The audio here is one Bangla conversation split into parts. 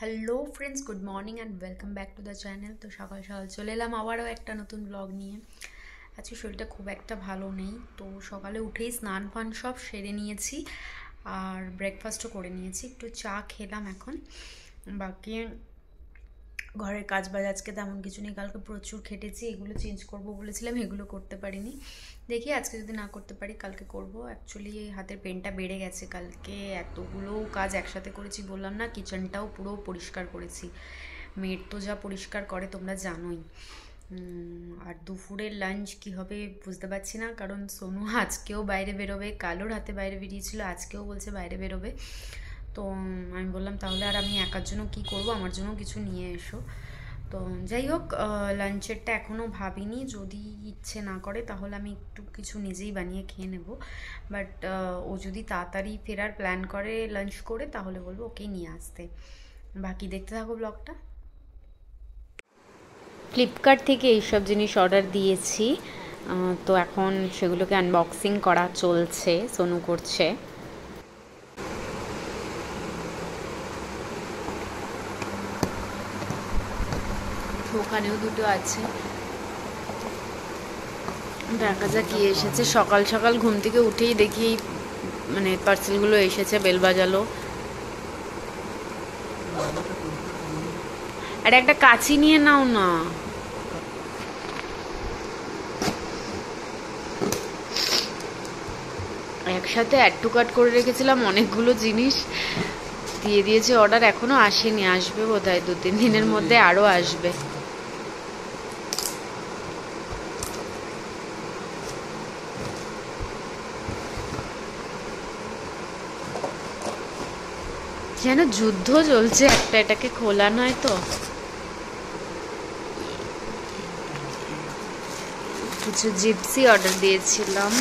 Hello friends, good morning and welcome back to the channel. তো সকাল সকাল চলে এলাম আবারও একটা নতুন ব্লগ নিয়ে। আজকে শরীরটা খুব একটা ভালো নেই, তো সকালে উঠেই স্নান ফান সব সেরে নিয়েছি আর ব্রেকফাস্টও করে নিয়েছি। একটু চা খেলাম এখন। বাকি ঘরের কাজ বাজ আজকে তেমন কিছু নেই, কালকে প্রচুর খেটেছি। এগুলো চেঞ্জ করব বলেছিলাম, এগুলো করতে পারিনি। দেখি আজকে যদি না করতে পারি কালকে করব। অ্যাকচুয়ালি হাতের পেনটা বেড়ে গেছে, কালকে এতগুলো কাজ একসাথে করেছি বললাম না। কিচেনটাও পুরো পরিষ্কার করেছি, মেড তো যা পরিষ্কার করে তোমরা জানোই। আর দুপুরের লাঞ্চ কী হবে বুঝতে পারছি না, কারণ সোনু আজকেও বাইরে বেরোবে, কালোর হাতে বাইরে বেরিয়েছিল, আজকেও বলছে বাইরে বেরোবে। তো আমি বললাম তাহলে আর আমি একার জন্য কী করব, আমার জন্য কিছু নিয়ে এসো। তো যাই হোক, লাঞ্চেরটা এখনও ভাবিনি, যদি ইচ্ছে না করে তাহলে আমি একটু কিছু নিজেই বানিয়ে খেয়ে নেব। বাট ও যদি তাড়াতাড়ি ফেরার প্ল্যান করে লাঞ্চ করে, তাহলে বলবো ওকেই নিয়ে আসতে। বাকি দেখতে থাকো ব্লগটা। ফ্লিপকার্ট থেকে এইসব জিনিস অর্ডার দিয়েছি, তো এখন সেগুলোকে আনবক্সিং করা চলছে, সোনু করছে। ওখানেও দুটো আছে, দেখা যাক কি এসেছে। সকাল সকাল ঘুম থেকে উঠেই দেখি মানে পার্সেলগুলো এসেছে, বেল বাজালো। আর একটা কাঁচি নিয়ে নাও না। একসাথে অ্যাড টু কার্ট করে রেখেছিলাম অনেকগুলো জিনিস, দিয়ে দিয়েছে অর্ডার, এখনো আসেনি, আসবে বোধহয় 2-3 দিনের মধ্যে আরও আসবে। যেন যুদ্ধ চলছে একটা, এটাকে খোলা নয় তো। কিছু জিপসি অর্ডার দিয়েছিলাম।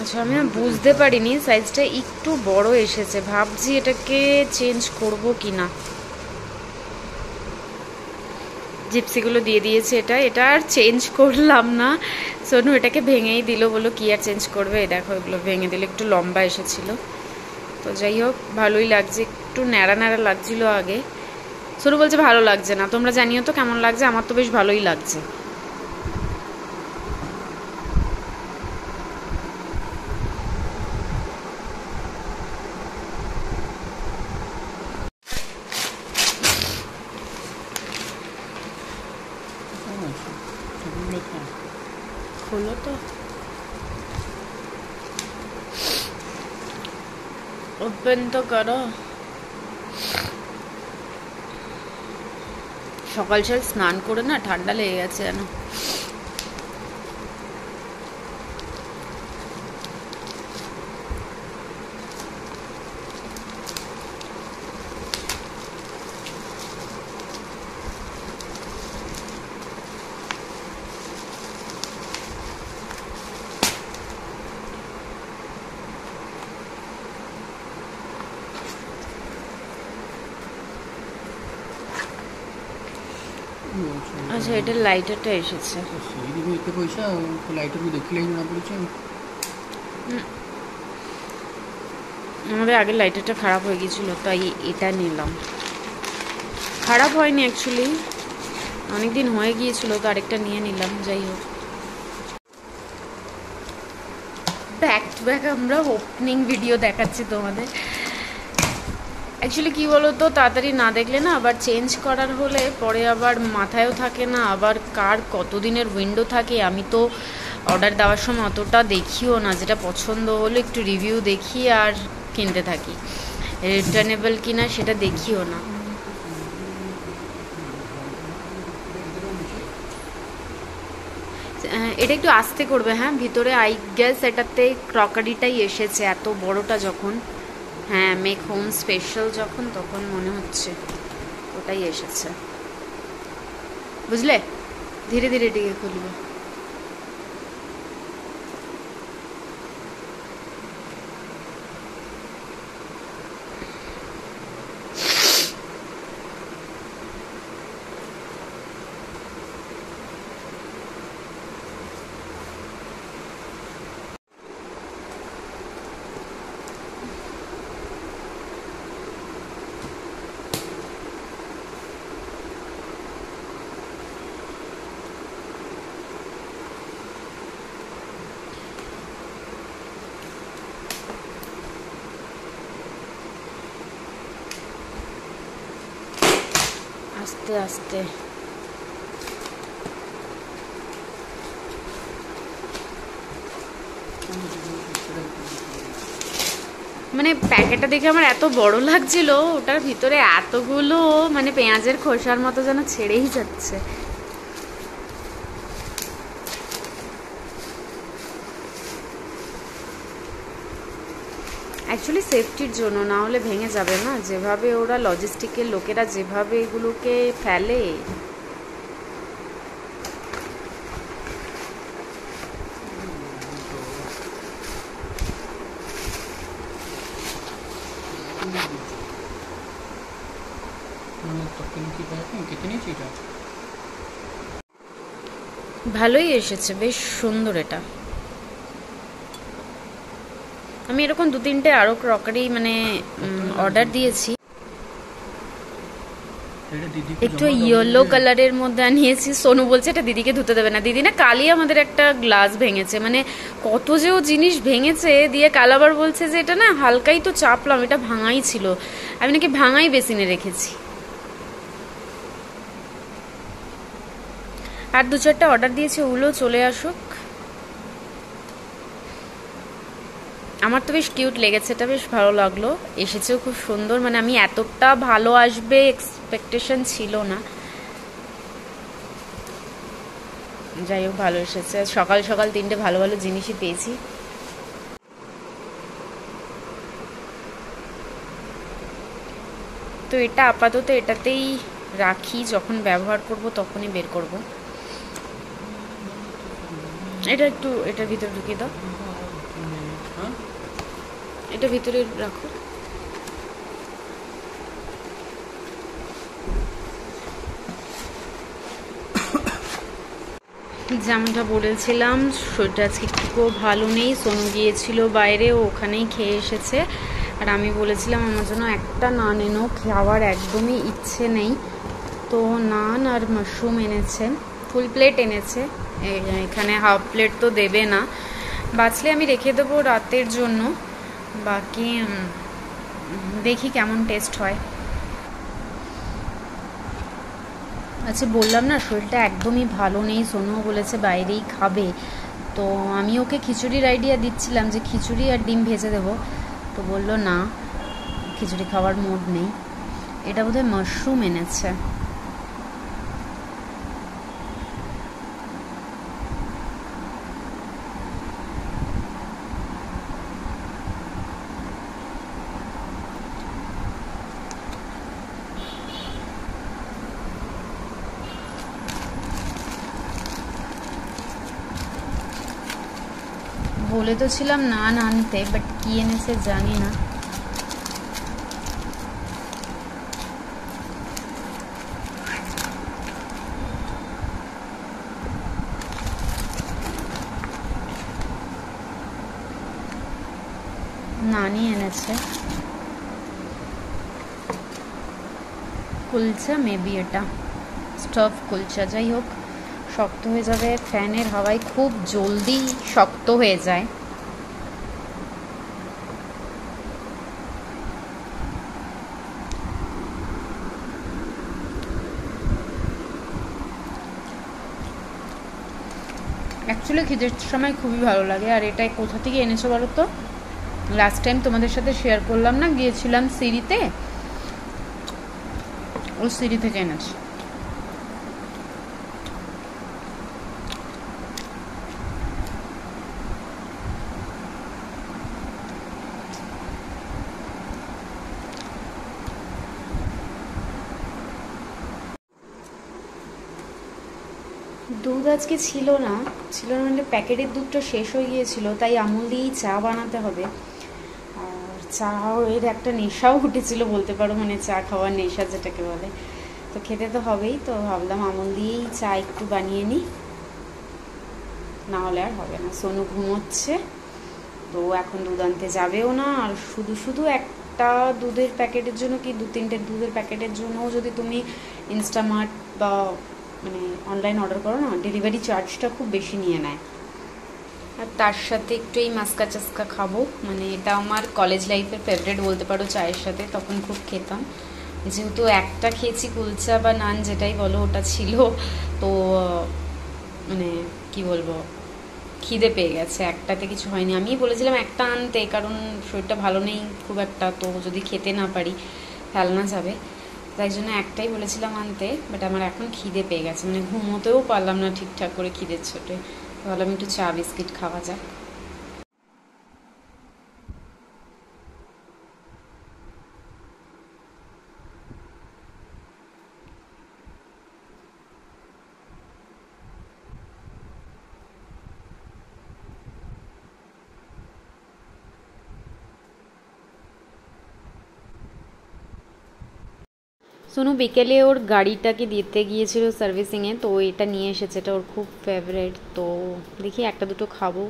আচ্ছা, আমি বুঝতে পারিনি, সাইজটা একটু বড় এসেছে, ভাবছি এটাকে চেঞ্জ করব কি না। জিপসিগুলো দিয়ে দিয়েছে, এটা আর চেঞ্জ করলাম না। সোনু এটাকে ভেঙেই দিল, বলো কি আর চেঞ্জ করবে। দেখো এগুলো ভেঙে দিল, একটু লম্বা এসেছিল। তো যাই হোক, ভালোই লাগছে, একটু ন্যাড়া ন্যাড়া লাগছিল আগে। সোনু বলছে ভালো লাগছে না, তোমরা জানিও তো কেমন লাগছে। আমার তো বেশ ভালোই লাগছে। খোলো তো, ওপেন তো করো। সকাল সকাল স্নান করে না ঠান্ডা লেগে গেছে যেন। আচ্ছা, এটার লাইটারটা এসেছে। আমাদের আগের লাইটারটা খারাপ হয়ে গিয়েছিল, তাই এটা নিলাম। খারাপ হয়নি অ্যাকচুয়ালি, অনেকদিন হয়ে গিয়েছিল তো আরেকটা নিয়ে নিলাম। যাই হোক, ব্যাক টু ব্যাক আমরা ওপেনিং ভিডিও দেখাচ্ছি তোমাদের। অ্যাকচুয়ালি কী বলো তো, তাড়াতাড়ি না দেখলে না আবার চেঞ্জ করার হলে পরে আবার মাথায়ও থাকে না, আবার কার কতদিনের উইন্ডো থাকে। আমি তো অর্ডার দেওয়ার সময় অতটা দেখিও না, যেটা পছন্দ হলো একটু রিভিউ দেখি আর কিনতে থাকি। রিটার্নেবল কিনা সেটা দেখিও না। এটা একটু আস্তে করবে, হ্যাঁ। ভিতরে আই গেস এটাতে ক্রকারিটাই এসেছে, এত বড়টা যখন, হ্যাঁ মেক হোম স্পেশাল যখন, তখন মনে হচ্ছে ওটাই এসেছে, বুঝলে। ধীরে ধীরে এটিকে খুলবো। আস্তে আস্তে। মানে প্যাকেটটা দেখে আমার এত বড় লাগছিল, ওটার ভিতরে এতগুলো মানে পেঁয়াজের খোসার মতো যেন ছেড়েই যাচ্ছে। অ্যাকচুয়ালি সেফটির জন্য, না হলে ভেঙে যাবে না, যেভাবে ওরা লজিস্টিকের লোকেরা যেভাবে এগুলোকে ফেলে। ভালোই এসেছে, বেশ সুন্দর। এটা আমি এরকম 2-3টে আরো ক্রকারি মানে অর্ডার দিয়েছি। একটু ইয়েলো কালারের মধ্যে আনিয়েছি। সোনু বলছে এটা দিদিকে ধুতে দেবে না। দিদি না, কালই আমাদের একটা গ্লাস ভেঙেছে, মানে কত যে ও জিনিস ভেঙেছে, দিয়ে কাল আবার বলছে যে এটা না হালকাই তো চাপলাম, এটা ভাঙাই ছিল। আমি নাকি ভাঙাই বেসিনে রেখেছি। আর 2-4টা অর্ডার দিয়েছি, ওগুলো চলে আসুক। আমার তো বেশ কিউট লেগেছে, এটা বেশ ভালো লাগলো। এসেছেও খুব সুন্দর, মানে আমি এতটা ভালো আসবে এক্সপেকটেশন ছিল না। যাই হোক, ভালো এসেছে। সকাল সকাল 3টে ভালো ভালো জিনিসই পেয়েছি। তো এটা আপাতত এটাতেই রাখি, যখন ব্যবহার করব তখনই বের করব। এটা একটু এটার ভিতরে ঢুকিয়ে দাও, এটা ভিতরে রাখো। যেমনটা বলেছিলাম, শরীরটা আজকে একটুও ভালো নেই। সোনু গিয়েছিল বাইরে, ও ওখানেই খেয়ে এসেছে। আর আমি বলেছিলাম আমার জন্য একটা নান এনো, খাওয়ার একদমই ইচ্ছে নেই। তো নান আর মাশরুম এনেছে, ফুল প্লেট এনেছে। এখানে হাফ প্লেট তো দেবে না, বাঁচলে আমি রেখে দেবো রাতের জন্য। বাকি দেখি কেমন টেস্ট হয়। আচ্ছা, বললাম না শরীরটা একদমই ভালো নেই। সোনুও বলেছে বাইরেই খাবে, তো আমি ওকে খিচুড়ির আইডিয়া দিচ্ছিলাম যে খিচুড়ি আর ডিম ভেজে দেবো, তো বললো না, খিচুড়ি খাওয়ার মুড নেই। এটা বোধহয় মাশরুম এনেছে। বলে তো ছিলাম নান আনতে, বাট কি এনেছে জানি না। নানি এনেছে কুলচা, মেবি এটা স্টাফ কুলচা। যাই হোক, শক্ত হয়ে যাবে, ফ্যানের হাওয়ায় খুব জলদি শক্ত হয়ে যায়। অ্যাকচুয়ালি খিদের সময় খুবই ভালো লাগে। আর এটাই কোথা থেকে এনেছো বলো তো? লাস্ট টাইম তোমাদের সাথে শেয়ার করলাম না, গিয়েছিলাম সিঁড়িতে, ওই সিঁড়ি থেকে এনেছি। দুধ আজকে ছিল না মানে প্যাকেটের দুধটা শেষ হয়ে গিয়েছিল, তাই আমুল দিয়েই চা বানাতে হবে। আর চা এর একটা নেশাও উঠেছিল বলতে পারো, মানে চা খাওয়ার নেশা যেটাকে বলে। তো খেতে তো হবেই, তো ভাবলাম আমুল দিয়েই চা একটু বানিয়ে নিই, না হলে আর হবে না। সোনু ঘুমোচ্ছে, তো এখন দুধ আনতে যাবেও না। আর শুধু শুধু একটা দুধের প্যাকেটের জন্য কি 2-3টে দুধের প্যাকেটের জন্যও যদি তুমি ইনস্টামার্ট বা মানে অনলাইন অর্ডার করো না, ডেলিভারি চার্জটা খুব বেশি নিয়ে নেয়। আর তার সাথে একটু এই মাস্কা চাস্কা খাবো, মানে এটা আমার কলেজ লাইফের ফেভারিট বলতে পারো চায়ের সাথে, তখন খুব খেতাম। যেহেতু একটা খেয়েছি কুলচা বা নান যেটাই বলো ওটা ছিল, তো মানে কি বলবো, খিদে পেয়ে গেছে, একটাতে কিছু হয়নি। আমি বলেছিলাম একটা আনতে, কারণ শরীরটা ভালো নেই খুব একটা, তো যদি খেতে না পারি ফেলনা যাবে, তাই জন্য একটাই বলেছিলাম আনতে। বাট আমার এখন খিদে পেয়ে গেছে, মানে ঘুমোতেও পারলাম না ঠিকঠাক করে খিদের ছোটে। ভাবলাম একটু চা বিস্কিট খাওয়া যাক। সোনু বিকেলে ওর গাড়িটাকে দিতে গিয়েছিল সার্ভিসিংয়ে, তো এটা নিয়ে এসেছে, এটা ওর খুব ফেভারেট। তো দেখি একটা দুটো খাবো,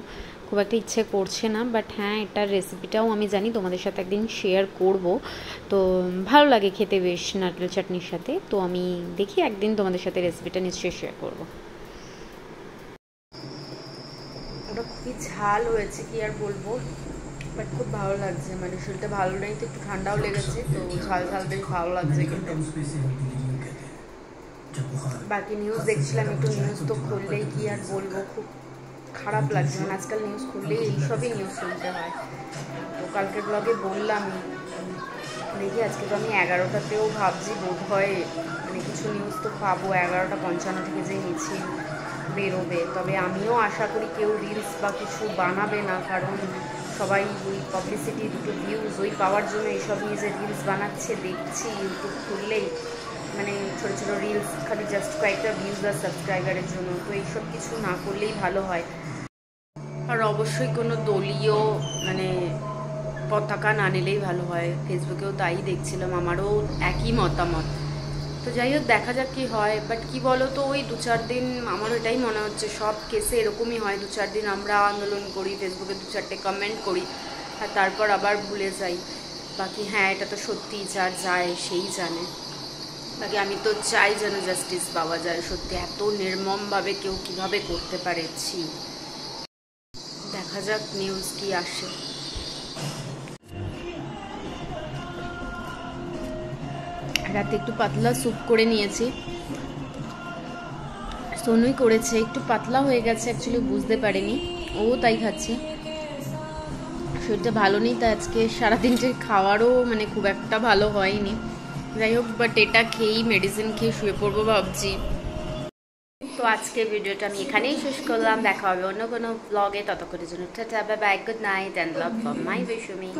খুব একটা ইচ্ছে করছে না, বাট হ্যাঁ এটার রেসিপিটাও আমি জানি, তোমাদের সাথে একদিন শেয়ার করব। তো ভালো লাগে খেতে বেশ নারকেল চাটনির সাথে, তো আমি দেখি একদিন তোমাদের সাথে রেসিপিটা নিশ্চয়ই শেয়ার করব। ওটা খুবই ঝাল হয়েছে, কি আর বলবো, বাট খুব ভালো লাগছে, মানে শরীরটা ভালো নেই তো একটু ঠান্ডাও লেগেছে, তো ঝাল ঝাল বেশ ভালো লাগছে খেতে। বাকি নিউজ দেখছিলাম একটু, নিউজ তো খুললেই কি আর বলবো, খুব খারাপ লাগছে, মানে আজকাল নিউজ খুললেই এইসবই নিউজ শুনতে হয়। তো কালকের ব্লগে বললামই, দেখি আজকে তো আমি 11টাতেও ভাবছি বোধ হয় মানে কিছু নিউজ তো পাবো, 11:55 থেকে যে মিছিল বেরোবে। তবে আমিও আশা করি কেউ রিলস বা কিছু বানাবে না, কারণ সবাই ওই পাবলিসিটি, দুটো ভিউজ ওই পাওয়ার জন্য এইসব নিয়ে যে রিলস বানাচ্ছে দেখছি ইউটিউব খুললেই, মানে ছোটো ছোটো রিলস খালি জাস্ট কয়েকটা ভিউজ আর সাবস্ক্রাইবারের জন্য। তো এইসব কিছু না করলেই ভালো হয়। আর অবশ্যই কোনো দলীয় মানে পতাকা না নিলেই ভালো হয়, ফেসবুকেও তাই দেখছিলাম, আমারও একই মতামত। তো যাই হোক দেখা যাক কী হয়। বাট কী বলো তো, ওই 2-4 দিন আমার এটাই মনে হচ্ছে সব কেসে এরকমই হয়, 2-4 দিন আমরা আন্দোলন করি, ফেসবুকে 2-4টে কমেন্ট করি, আর তারপর আবার ভুলে যাই। বাকি হ্যাঁ এটা তো সত্যিই, যার যায় সেই জানে। বাকি আমি তো চাই যেন জাস্টিস পাওয়া যায়, সত্যি এত নির্মমভাবে কেউ কীভাবে করতে পারে, ছি। দেখা যাক নিউজ কি আসে। রাতে একটু পাতলা স্যুপ করে নিয়েছি, সোনুই করেছে, একটু পাতলা হয়ে গেছে অ্যাকচুয়ালি, বুঝতে পারিনি, ও তাই খাচ্ছে। শরীরটা ভালো নেই, তাই আজকে সারাদিনটা খাওয়ারও মানে খুব একটা ভালো হয়নি। যাই হোক, বাট এটা খেয়েই মেডিসিন খেয়ে শুয়ে পড়বো ভাবছি। তো আজকে ভিডিওটা আমি এখানেই শেষ করলাম, দেখা হবে অন্য কোনো ব্লগে, ততক্ষণের জন্য tata, bye bye, good night and love from my বিশুমি।